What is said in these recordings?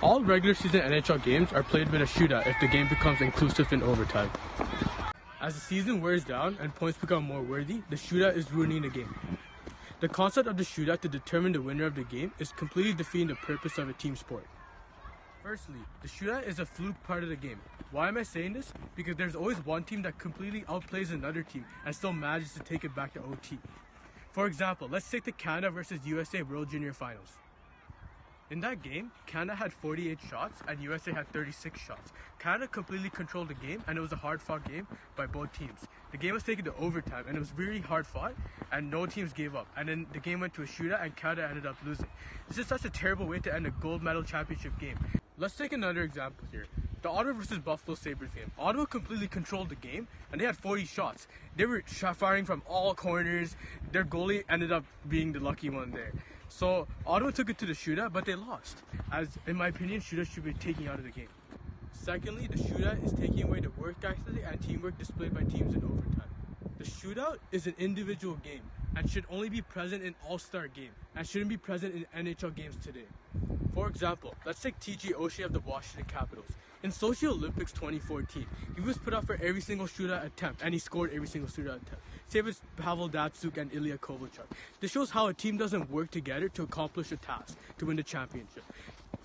All regular season NHL games are played with a shootout if the game becomes inclusive in overtime. As the season wears down and points become more worthy, the shootout is ruining the game. The concept of the shootout to determine the winner of the game is completely defeating the purpose of a team sport. Firstly, the shootout is a fluke part of the game. Why am I saying this? Because there's always one team that completely outplays another team and still manages to take it back to OT. For example, let's take the Canada versus USA World Junior Finals. In that game, Canada had 48 shots and USA had 36 shots. Canada completely controlled the game and it was a hard-fought game by both teams. The game was taken to overtime and it was really hard-fought and no teams gave up. And then the game went to a shootout and Canada ended up losing. This is such a terrible way to end a gold medal championship game. Let's take another example here. The Ottawa versus Buffalo Sabres game. Ottawa completely controlled the game and they had 40 shots. They were firing from all corners. Their goalie ended up being the lucky one there. So Ottawa took it to the shootout, but they lost. As in my opinion, shootouts should be taken out of the game. Secondly, the shootout is taking away the work ethic and teamwork displayed by teams in overtime. The shootout is an individual game and should only be present in all-star game and shouldn't be present in NHL games today. For example, let's take TJ Oshie of the Washington Capitals. In Sochi Olympics 2014, he was put up for every single shootout attempt and he scored every single shootout attempt. Same with Pavel Datsyuk and Ilya Kovalchuk. This shows how a team doesn't work together to accomplish a task to win the championship.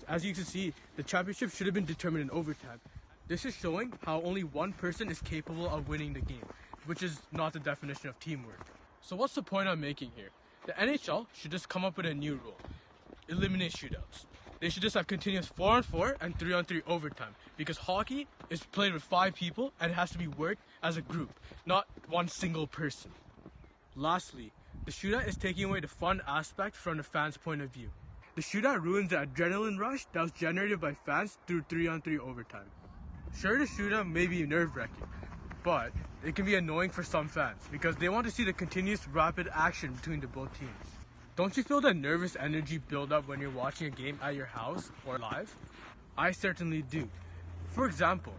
As you can see, the championship should have been determined in overtime. This is showing how only one person is capable of winning the game, which is not the definition of teamwork. So what's the point I'm making here? The NHL should just come up with a new rule. Eliminate shootouts. They should just have continuous 4-on-4 and 3-on-3 overtime, because hockey is played with 5 people and it has to be worked as a group, not one single person. Lastly, the shootout is taking away the fun aspect from the fans' point of view. The shootout ruins the adrenaline rush that was generated by fans through 3-on-3 overtime. Sure, the shootout may be nerve-wracking, but it can be annoying for some fans because they want to see the continuous rapid action between the both teams. Don't you feel that nervous energy build up when you're watching a game at your house or live? I certainly do. For example,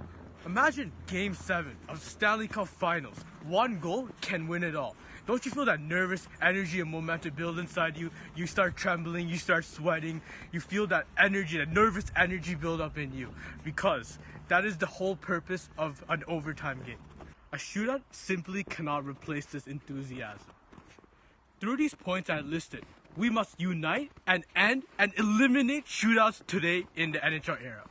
imagine Game 7 of Stanley Cup Finals. One goal can win it all. Don't you feel that nervous energy and momentum build inside you? You start trembling, you start sweating, you feel that energy, that nervous energy build up in you. Because that is the whole purpose of an overtime game. A shootout simply cannot replace this enthusiasm. Through these points I listed, we must unite and end and eliminate shootouts today in the NHL era.